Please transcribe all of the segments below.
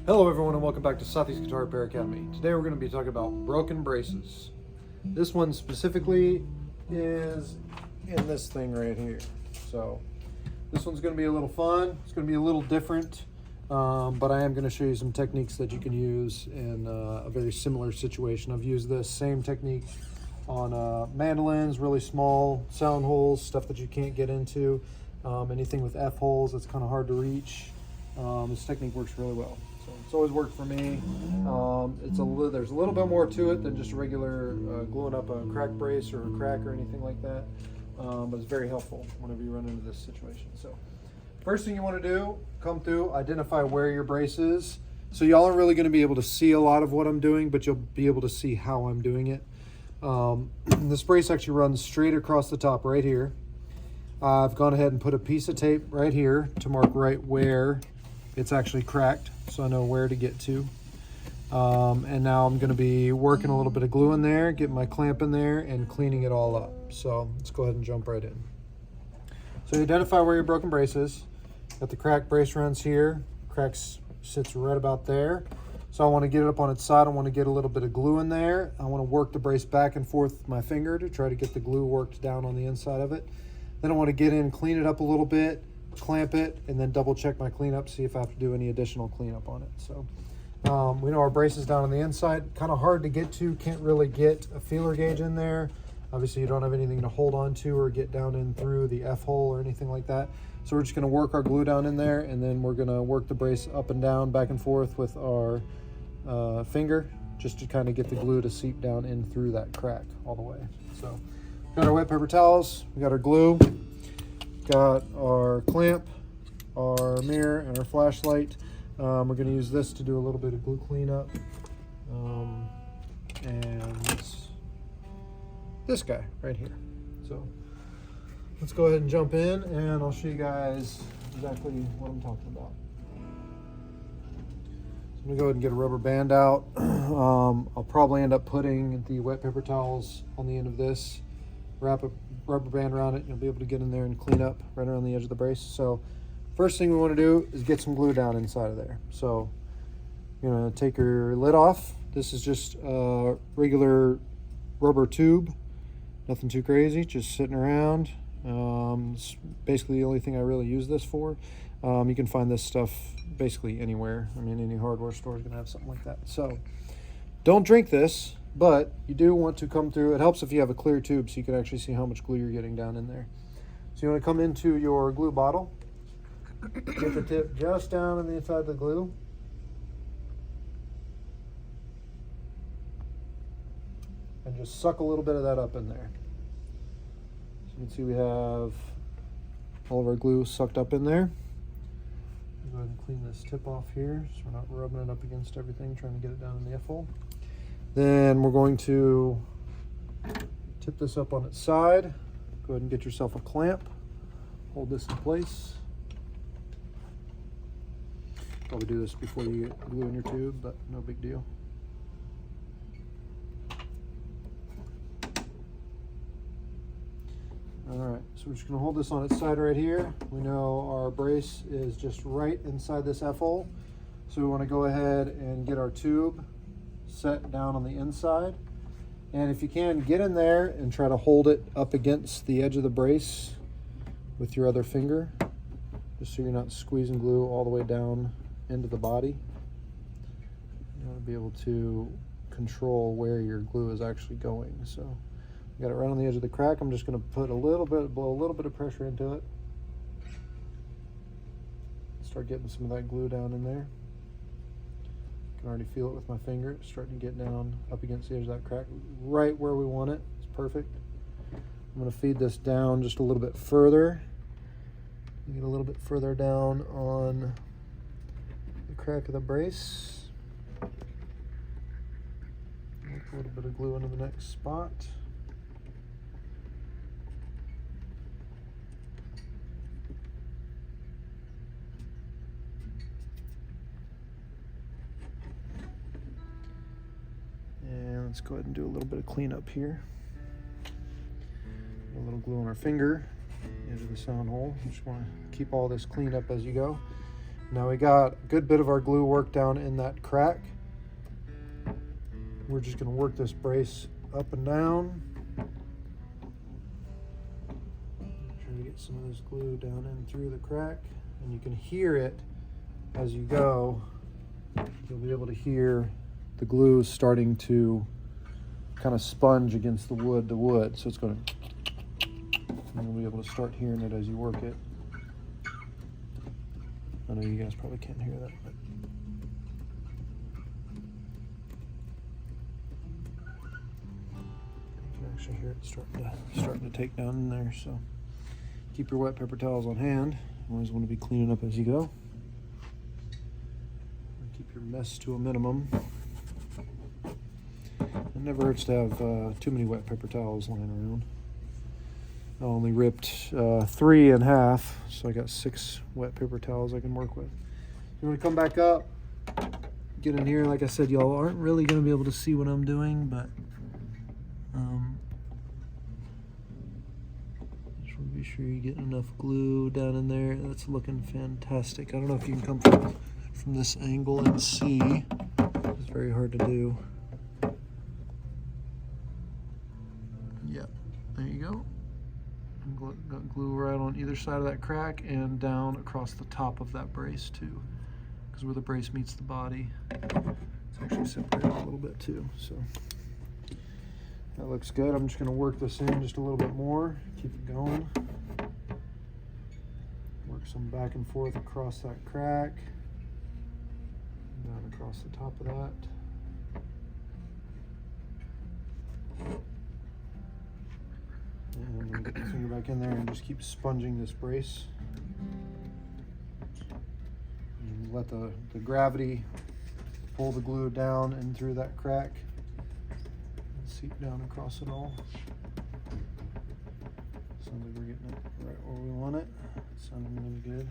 Hello everyone and welcome back to Southeast Guitar Repair Academy. Today we're going to be talking about broken braces. This one specifically is in this thing right here. So this one's going to be a little fun. It's going to be a little different, but I am going to show you some techniques that you can use in a very similar situation. I've used this same technique on mandolins, really small sound holes, stuff that you can't get into, anything with F holes that's kind of hard to reach. This technique works really well. So it's always worked for me. There's a little bit more to it than just regular gluing up a crack brace or a crack or anything like that. But it's very helpful whenever you run into this situation. So first thing you want to do, come through, identify where your brace is. So y'all aren't really going to be able to see a lot of what I'm doing, but you'll be able to see how I'm doing it. This brace actually runs straight across the top right here. I've gone ahead and put a piece of tape right here to mark right where it's actually cracked, so I know where to get to. And now I'm going to be working a little bit of glue in there, getting my clamp in there, and cleaning it all up. So let's go ahead and jump right in. So you identify where your broken brace is. Got the crack brace runs here. Crack sits right about there. So I want to get it up on its side. I want to get a little bit of glue in there. I want to work the brace back and forth with my finger to try to get the glue worked down on the inside of it. Then I want to get in, clean it up a little bit, clamp it, and then double check my cleanup, see if I have to do any additional cleanup on it. So we know our brace is down on the inside, kind of hard to get to, can't really get a feeler gauge in there. Obviously you don't have anything to hold on to or get down in through the F hole or anything like that. So we're just going to work our glue down in there, and then we're going to work the brace up and down, back and forth with our finger, just to kind of get the glue to seep down in through that crack all the way. So got our wet paper towels, we got our glue, got our clamp, our mirror, and our flashlight. We're going to use this to do a little bit of glue cleanup. And this guy right here. So let's go ahead and jump in, and I'll show you guys exactly what I'm talking about. So I'm going to go ahead and get a rubber band out. I'll probably end up putting the wet paper towels on the end of this, wrap a rubber band around it, and you'll be able to get in there and clean up right around the edge of the brace. So first thing we want to do is get some glue down inside of there. So you're going to take your lid off. This is just a regular rubber tube, nothing too crazy, just sitting around. It's basically the only thing I really use this for. You can find this stuff basically anywhere. I mean, any hardware store is going to have something like that. So don't drink this, but you do want to come through. It helps if you have a clear tube so you can actually see how much glue you're getting down in there. So you want to come into your glue bottle, get the tip just down on the inside of the glue, and just suck a little bit of that up in there. So you can see we have all of our glue sucked up in there. Go ahead and clean this tip off here so we're not rubbing it up against everything, trying to get it down in the F-hole. Then we're going to tip this up on its side. Go ahead and get yourself a clamp. Hold this in place. Probably do this before you get glue in your tube, but no big deal. Alright, so we're just going to hold this on its side right here. We know our brace is just right inside this F-hole. So we want to go ahead and get our tube set down on the inside. And if you can, get in there and try to hold it up against the edge of the brace with your other finger, just so you're not squeezing glue all the way down into the body. You want to be able to control where your glue is actually going. So you got it right on the edge of the crack. I'm just going to put blow a little bit of pressure into it. Start getting some of that glue down in there. I can already feel it with my finger. It's starting to get down up against the edge of that crack, right where we want it. It's perfect. I'm going to feed this down just a little bit further. Get a little bit further down on the crack of the brace. Put a little bit of glue into the next spot. And let's go ahead and do a little bit of cleanup here. A little glue on our finger, edge of the sound hole. You just want to keep all this cleaned up as you go. Now we got a good bit of our glue worked down in that crack. We're just going to work this brace up and down. Try to get some of this glue down in through the crack, and you can hear it as you go. You'll be able to hear the glue starting to kind of sponge against the wood, so it's going to, and you'll be able to start hearing it as you work it. I know you guys probably can't hear that, but you can actually hear it starting to take down in there. So keep your wet paper towels on hand. You always want to be cleaning up as you go. Keep your mess to a minimum. It never hurts to have too many wet paper towels lying around. I only ripped 3 in half, so I got 6 wet paper towels I can work with. You want to come back up, get in here. Like I said, y'all aren't really going to be able to see what I'm doing, but just want to be sure you get enough glue down in there. That's looking fantastic. I don't know if you can come from this angle and see. It's very hard to do. Yeah, there you go. Got glue right on either side of that crack and down across the top of that brace too, because where the brace meets the body, it's actually separated a little bit too. So that looks good. I'm just going to work this in just a little bit more, keep it going, work some back and forth across that crack, down across the top of that. And I'm going to get the finger back in there and just keep sponging this brace. And let the gravity pull the glue down and through that crack and seep down across it all. Sounds like we're getting it right where we want it. It's sounding really good.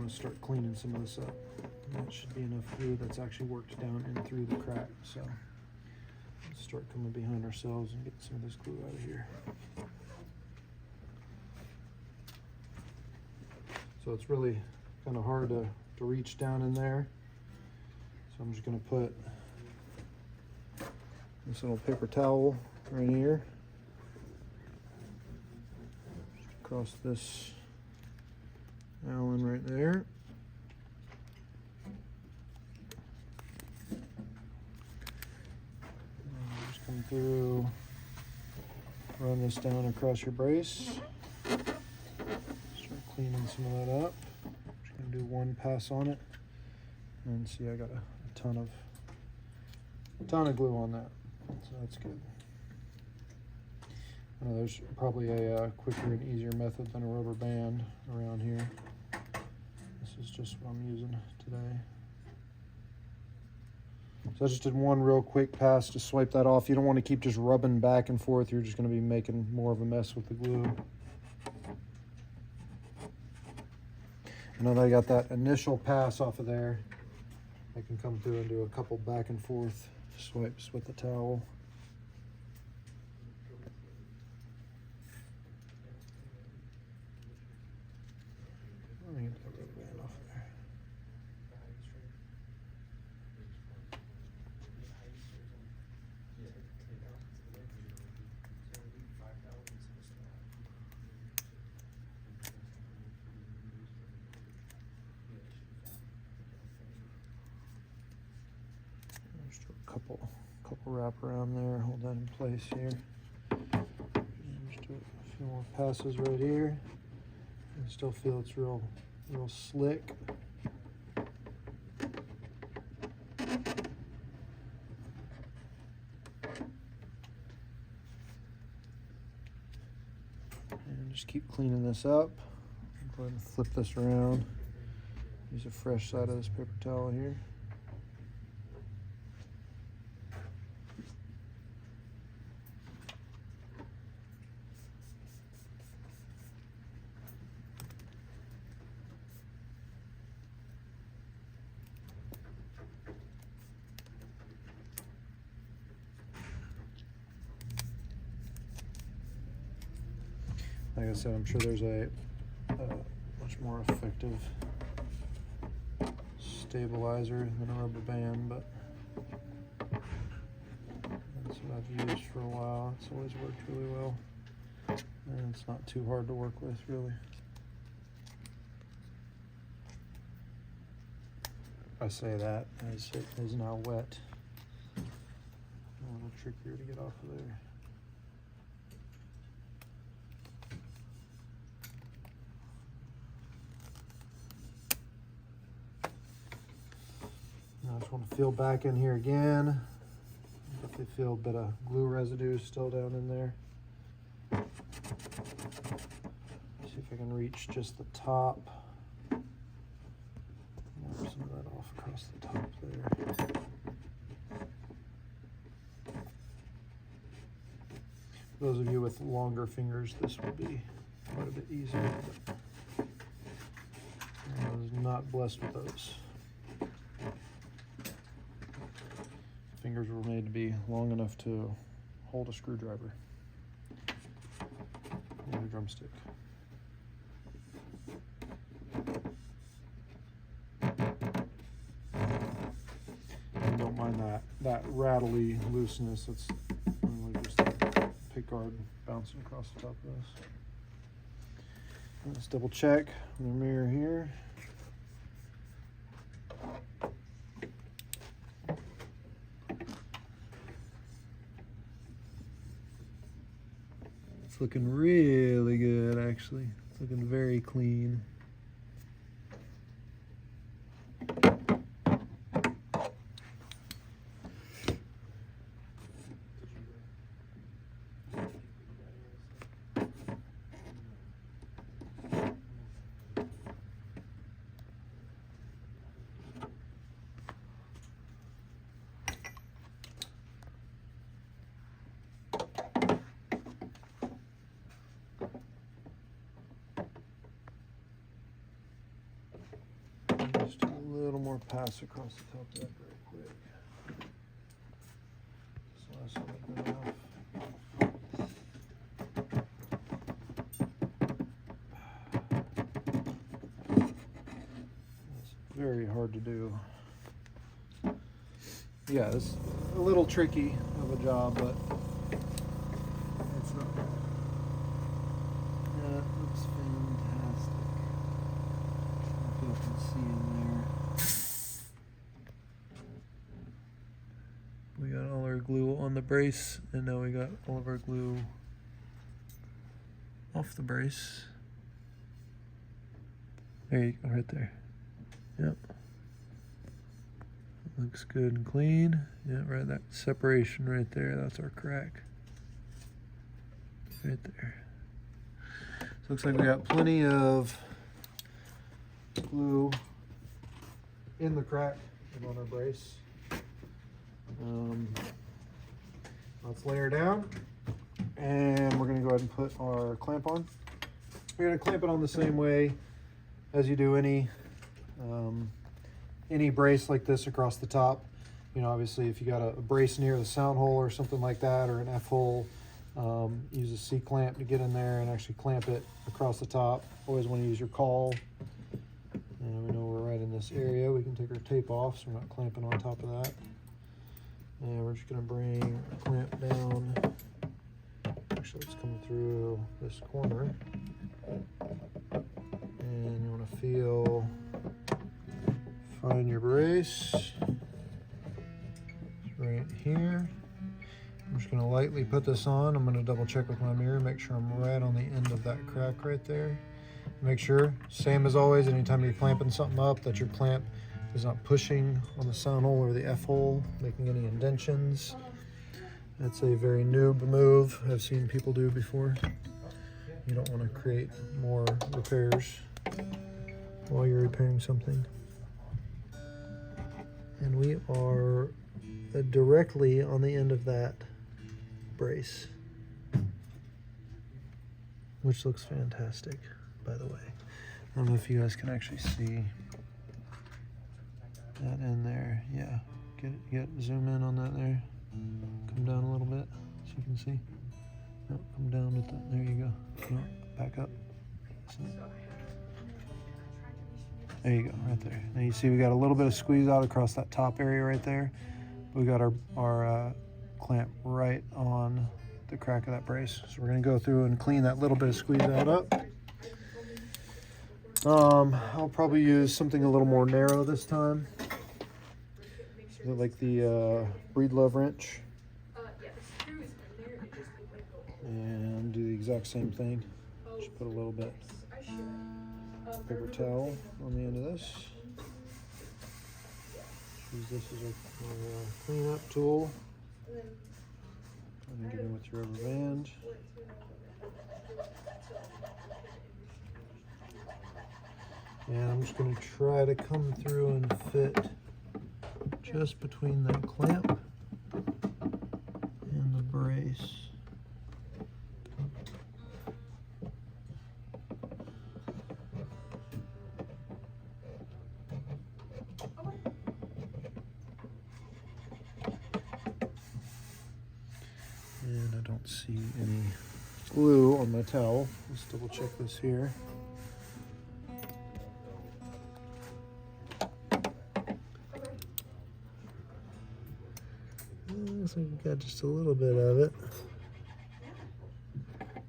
Start cleaning some of this up. That should be enough glue that's actually worked down and through the crack. So let's start coming behind ourselves and get some of this glue out of here. So it's really kind of hard to reach down in there. So I'm just going to put this little paper towel right here just across this Allen right there. And just come through, run this down across your brace. Start cleaning some of that up. Just gonna do one pass on it, and see I got a ton of glue on that, so that's good. I know there's probably a quicker and easier method than a rubber band around here. This is just what I'm using today. So I just did one real quick pass to swipe that off. You don't want to keep just rubbing back and forth. You're just going to be making more of a mess with the glue. And now that I got that initial pass off of there, I can come through and do a couple back and forth swipes with the towel. Let me get that rubber band off there. Just do a couple wrap around there, hold that in place here. And just do a few more passes right here. I still feel it's real slick. And just keep cleaning this up. Go ahead and flip this around. Use a fresh side of this paper towel here. Like I said, I'm sure there's a much more effective stabilizer than a rubber band, but that's what I've used for a while. It's always worked really well, and it's not too hard to work with, really. I say that as it is now wet. A little trickier to get off of there. Now I just want to feel back in here again. Definitely feel a bit of glue residue still down in there. See if I can reach just the top. Wipe some of that off across the top there. For those of you with longer fingers, this will be quite a bit easier. But I was not blessed with those. Fingers were made to be long enough to hold a screwdriver and a drumstick. And don't mind that rattly looseness. It's really just the pick guard bouncing across the top of this. Let's double check the mirror here. It's looking really good, actually. It's looking very clean. Just a little more pass across the top of that very quick. So that's not good enough. It's very hard to do. Yeah, it's a little tricky of a job, but it's not bad. That looks fantastic. I don't know if you can see in there. We got all our glue on the brace, and now we got all of our glue off the brace. There you go, right there. Yep. Looks good and clean. Yeah, right, that separation right there, that's our crack. Right there. So looks like we got plenty of glue in the crack and on our brace. Let's layer down, and we're gonna go ahead and put our clamp on. We're gonna clamp it on the same way as you do any brace like this across the top. You know, obviously if you got a brace near the sound hole or something like that, or an F-hole, use a C-clamp to get in there and actually clamp it across the top. Always want to use your caul. And we know we're right in this area. We can take our tape off so we're not clamping on top of that. And we're just going to bring our clamp down. Actually, it's coming through this corner. And you want to find your brace right here. I'm just going to lightly put this on. I'm going to double check with my mirror, make sure I'm right on the end of that crack right there. Make sure, same as always, anytime you're clamping something up, that your clamp is not pushing on the sound hole or the F-hole, making any indentions. That's a very noob move I've seen people do before. You don't want to create more repairs while you're repairing something. And we are directly on the end of that brace, which looks fantastic, by the way. I don't know if you guys can actually see that in there. Yeah, get zoom in on that there. Come down a little bit so you can see. No, come down with that. There you go. No, back up. There you go, right there. Now you see we got a little bit of squeeze out across that top area right there. We got our clamp right on the crack of that brace. So we're gonna go through and clean that little bit of squeeze out up. I'll probably use something a little more narrow this time. Something like the Breedlove wrench. And do the exact same thing. Just put a little bit paper towel on the end of this. Use this as our cleanup tool. And get in with your rubber band. And I'm just going to try to come through and fit just between that clamp and the brace. And I don't see any glue on my towel. Let's double check this here. Looks like we've got just a little bit of it.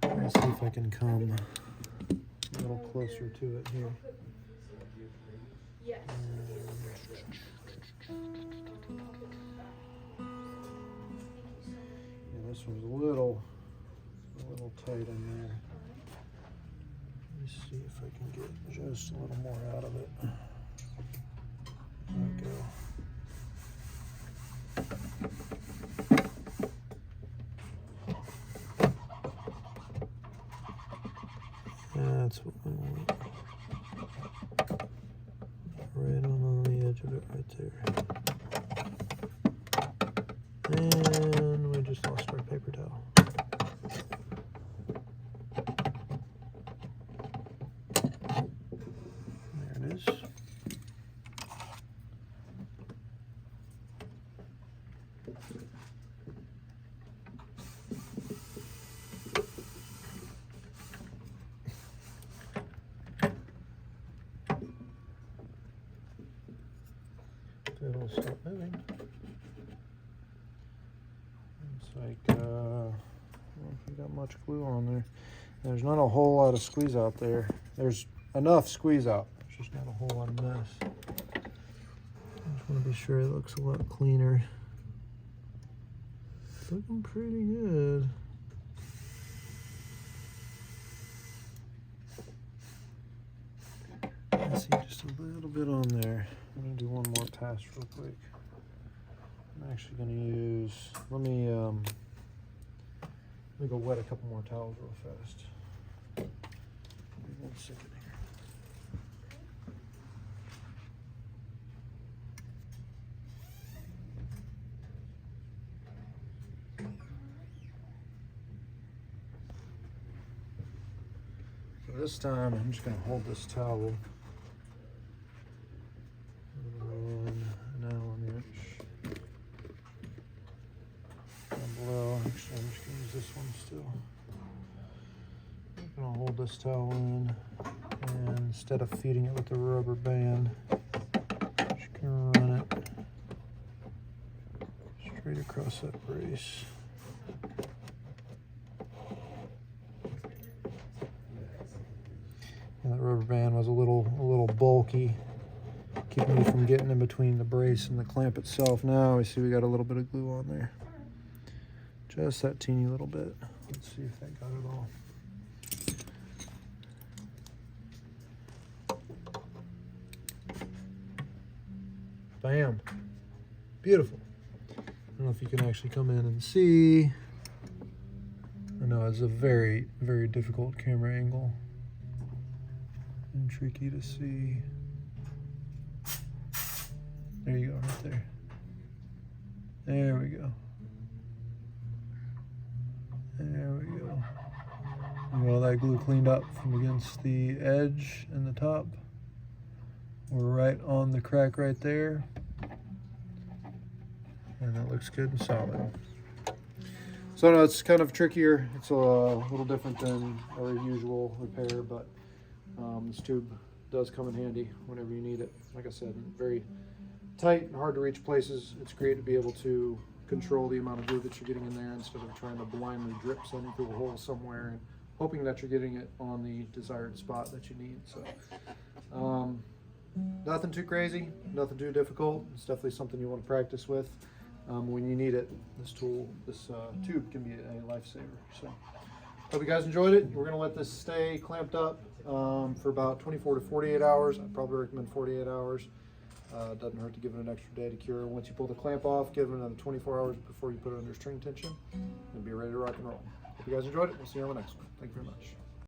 Let's see if I can come a little closer to it here. Yeah, this one's a little tight in there. Let me see if I can get just a little more out of it. There we go. That's what we want. Right on the edge of it right there. And we just lost our paper towel. There it is. It'll stop moving. It's like, I don't know if we got much glue on there. There's not a whole lot of squeeze out there. There's enough squeeze out. There's just not a whole lot of mess. I just want to be sure it looks a lot cleaner. It's looking pretty good. I see just a little bit on there. I'm going to do one more pass real quick. I'm actually going to use, let me go wet a couple more towels real fast. Give me 1 second here. So this time I'm just going to hold this towel. Actually, I'm just going to use this one still. I'm going to hold this towel in, and instead of feeding it with the rubber band, I'm just going to run it straight across that brace. And that rubber band was a little bulky, keeping me from getting in between the brace and the clamp itself. Now we see we got a little bit of glue on there. Just that teeny little bit. Let's see if that got it all. Bam. Beautiful. I don't know if you can actually come in and see. I know it's a very, very difficult camera angle and tricky to see. There you go, right there. There we go. There we go. And all that glue cleaned up from against the edge and the top. We're right on the crack right there. And that looks good and solid. So So I know it's kind of trickier. It's a little different than our usual repair, but this tube does come in handy whenever you need it. Like I said, very tight and hard to reach places. It's great to be able to control the amount of glue that you're getting in there instead of trying to blindly drip something through a hole somewhere and hoping that you're getting it on the desired spot that you need. So nothing too crazy, nothing too difficult. It's definitely something you want to practice with. When you need it, this tube can be a lifesaver. So hope you guys enjoyed it. We're going to let this stay clamped up for about 24 to 48 hours. I'd probably recommend 48 hours. It doesn't hurt to give it an extra day to cure. Once you pull the clamp off, give it another 24 hours before you put it under string tension, and be ready to rock and roll. Hope you guys enjoyed it. We'll see you on the next one. Thank you very much.